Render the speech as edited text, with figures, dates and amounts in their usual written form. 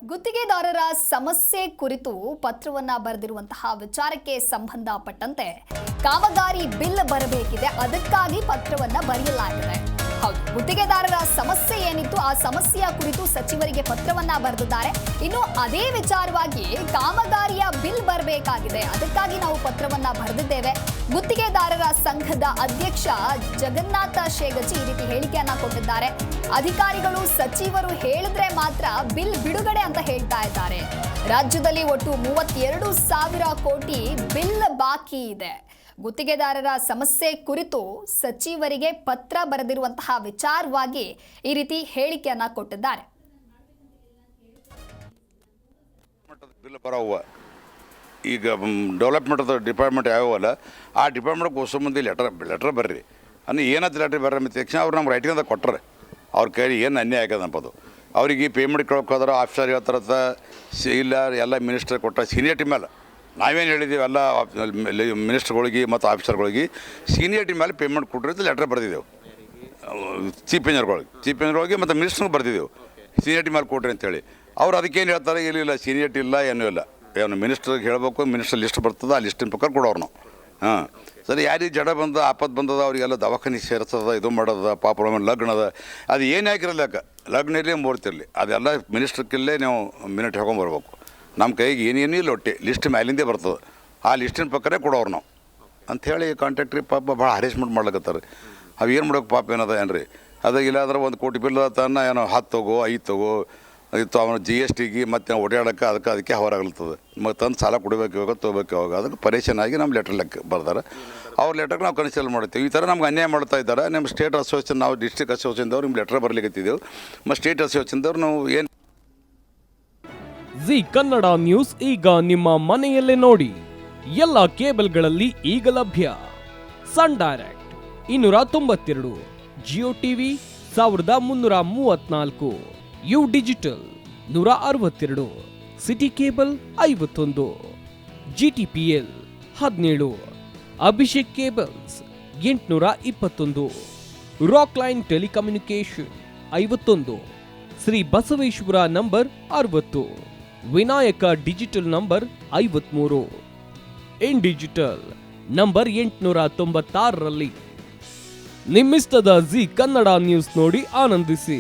ಗುತ್ತಿಗೆದಾರರ ಸಮಸ್ಯೆ ಕುರಿತು ಪತ್ರವನ್ನ ಬರೆದಿರುವಂತಹ ವಿಚಾರಕ್ಕೆ ಸಂಬಂಧಪಟ್ಟಂತೆ ಕಾಮಗಾರಿ ಬಿಲ್ ಬರಬೇಕಿದೆ, ಅದಕ್ಕಾಗಿ ಪತ್ರವನ್ನ ಬರೆಯಲಾಗಿದೆ. ಹೌದು, ಗುತ್ತಿಗೆದಾರರ ಸಮಸ್ಯೆ ಏನಿತ್ತು ಆ ಸಮಸ್ಯೆಯ ಕುರಿತು ಸಚಿವರಿಗೆ ಪತ್ರವನ್ನ ಬರೆದಿದ್ದಾರೆ. ಇನ್ನು ಅದೇ ವಿಚಾರವಾಗಿ ಕಾಮಗಾರಿಯ ಬಿಲ್ ಬರಬೇಕಾಗಿದೆ, ಅದಕ್ಕಾಗಿ ನಾವು ಪತ್ರವನ್ನ ಬರೆದಿದ್ದೇವೆ. ಗುತ್ತಿಗೆದಾರರ ಸಂಘದ ಅಧ್ಯಕ್ಷ ಜಗನ್ನಾಥ ಶೇಗಜಿ ಈ ರೀತಿ ಹೇಳಿಕೆಯನ್ನ ಕೊಟ್ಟಿದ್ದಾರೆ. ಅಧಿಕಾರಿಗಳು ಸಚಿವರು ಹೇಳಿದ್ರೆ ಮಾತ್ರ ಬಿಲ್ ಬಿಡುಗಡೆ ಅಂತ ಹೇಳ್ತಾ ಇದ್ದಾರೆ. ರಾಜ್ಯದಲ್ಲಿ ಒಟ್ಟು 32,000 ಕೋಟಿ ಬಿಲ್ ಬಾಕಿ ಇದೆ. ಗುತ್ತಿಗೆದಾರರ ಸಮಸ್ಯೆ ಕುರಿತು ಸಚಿವರಿಗೆ ಪತ್ರ ಬರೆದಿರುವಂತಹ ವಿಚಾರವಾಗಿ ಈ ರೀತಿ ಹೇಳಿಕೆಯನ್ನ ಕೊಟ್ಟಿದ್ದಾರೆ. ಈಗ ಡೆವಲಪ್ಮೆಂಟ್ ಡಿಪಾರ್ಟ್ಮೆಂಟ್ ಯಾವಲ್ಲ ಆ ಡಿಪಾರ್ಟ್ಮೆಂಟ್ ಸಂಬಂಧಿ ಲೆಟರ್ ಬರ್ರಿ ಅಂದ್ರೆ ಏನಾದ್ರು ಲೆಟರ್ ಬರ್ರಿ ಮತ್ತೆ ತಕ್ಷಣ ಅವ್ರು ನಮ್ಮ ರೈಟಿಂಗ್ ಕೊಟ್ಟರೆ ಅವ್ರ ಕೈಲಿ ಏನು ಅನ್ಯಾಯ ಆಗ್ಯದ ಅಂಬೋದು. ಅವ್ರಿಗೆ ಪೇಮೆಂಟ್ ಕೇಳೋಕೆ ಹೋದ್ರೆ ಆಫೀಸರ್ ಹೇಳ್ತಾರ ಇಲ್ಲ, ಎಲ್ಲ ಮಿನಿಸ್ಟರ್ ಕೊಟ್ಟ ಸೀನಿಯರ್ಟಿ ಮೇಲೆ ನಾವೇನು ಹೇಳಿದ್ದೀವಿ, ಎಲ್ಲ ಮಿನಿಸ್ಟರ್ಗಳಿಗೆ ಮತ್ತು ಆಫೀಸರ್ಗಳಿಗೆ ಸೀನಿಯರ್ಟಿ ಮೇಲೆ ಪೇಮೆಂಟ್ ಕೊಟ್ಟರೆ ಲೆಟರ್ ಬರೆದಿದ್ದೆವು. ಚೀಫ್ ಇಂಜಿನಿಯರ್ಗಳಿಗೆ ಮತ್ತು ಮಿನಿಸ್ಟರ್ಗೆ ಬರೆದಿದ್ದೆವು ಸೀನಿಯರ್ಟಿ ಮೇಲೆ ಕೊಟ್ರಿ ಅಂತೇಳಿ. ಅವ್ರು ಅದಕ್ಕೇನು ಹೇಳ್ತಾರೆ, ಇಲ್ಲ ಸೀನಿಯರ್ಟಿ ಇಲ್ಲ, ಏನೂ ಇಲ್ಲ, ಏನು ಮಿನಿಸ್ಟ್ರಿಗೆ ಹೇಳಬೇಕು, ಮಿನಿಸ್ಟರ್ ಲಿಸ್ಟ್ ಬರ್ತದೆ, ಆ ಲಿಸ್ಟಿನ ಪ್ರಕಾರ ಕೊಡೋರು ನಾವು. ಹಾಂ ಸರಿ, ಯಾರಿಗೆ ಜಡ ಬಂದ ಆಪತ್ತು ಬಂದದ ಅವರಿಗೆಲ್ಲ ದವಾಖಾನೆ ಸೇರಿಸ್ತದ, ಇದು ಮಾಡೋದ, ಪಾಪ ಲಗ್ನ ಅದ, ಅದು ಏನೇ ಹಾಕಿರಲಿಕ್ಕ ಲಗ್ನ ಇರಲಿ ಮೂರ್ತಿರಲಿ ಅದೆಲ್ಲ ಮಿನಿಸ್ಟ್ರಕ್ಕಿಲ್ಲೇ ನೀವು ಮಿನಿಟ್ ಹೇಳ್ಕೊಂಬರ್ಬೇಕು. ನಮ್ಮ ಕೈಗೆ ಏನೇನು ಇಲ್ಲ, ಒಟ್ಟೆ ಲಿಸ್ಟ್ ಮ್ಯಾಲಿಂದೇ ಬರ್ತದೆ, ಆ ಲಿಸ್ಟಿನ ಪ್ರಕಾರ ಕೊಡೋರು ನಾವು ಅಂಥೇಳಿ ಕಾಂಟ್ರಾಕ್ಟ್ರಿ ಪಾಪ ಭಾಳ ಹರೇಸ್ಮೆಂಟ್ ಮಾಡ್ಲಕತ್ತಾರೆ. ಅವು ಏನು ಮಾಡೋಕೆ ಪಾಪ ಏನದ ಏನ್ರಿ, ಅದು ಇಲ್ಲಾಂದ್ರೆ 1 ಕೋಟಿ ಬಿಲ್ ತನ್ನ ಏನೋ 10 ತಗೋ 5 ತಗೋ ಇತ್ತು, ಅವನು GST ಮತ್ತು ಓಡಾಡೋಕ್ಕೆ ಅದಕ್ಕೆ ಹೊರಾಗ್ಲತ್ತದ. ಮತ್ತು ತಂದು ಸಾಲ ಕೊಡಬೇಕು ಇವಾಗ, ತೊಗೋಬೇಕು ಇವಾಗ, ಅದಕ್ಕೆ ಪರೇಷನ್ ಆಗಿ ನಮ್ಮ ಲೆಟ್ರ್ ಲೆಕ್ಕ ಬರ್ತಾರೆ. ಅವ್ರ ಲೆಟರ್ಗೆ ನಾವು ಕನ್ಸಿಡರ್ ಮಾಡ್ತೀವಿ. ಈ ಥರ ನಮ್ಗೆ ಅನ್ಯಾಯ ಮಾಡ್ತಾ ಇದ್ದಾರೆ. ನಮ್ಮ ಸ್ಟೇಟ್ ಅಸೋಸಿಯೇಷನ್, ನಾವು ಡಿಸ್ಟ್ರಿಕ್ಟ್ ಅಸೋಸಿಯೇಷನ್ದವ್ರು ನಿಮ್ಗೆ ಲೆಟರ್ ಬರಲಿಕ್ಕತ್ತಿದ್ದೆವು. ಮತ್ತು ಸ್ಟೇಟ್ ಅಸೋಸಿಯೇಷನ್ದವ್ರು ನಾವು ಏನು ಜಿ ಕನ್ನಡ ನ್ಯೂಸ್ ಈಗ ನಿಮ್ಮ ಮನೆಯಲ್ಲೇ ನೋಡಿ. ಎಲ್ಲ ಕೇಬಲ್ಗಳಲ್ಲಿ ಈಗ ಲಭ್ಯ. Sun Direct 292, Jio TV 1334, U digital 162, city cable 51, GTPL 17, Abhishek cables 821, rock line telecommunication 51, Shri Basaveshwara number 60, Vinayaka digital number 53, in digital number 896ರಲ್ಲಿ. ನಿಮ್ಮಿಸ್ತದ ಜಿ ಕನ್ನಡ ನ್ಯೂಸ್ ನೋಡಿ ಆನಂದಿಸಿ.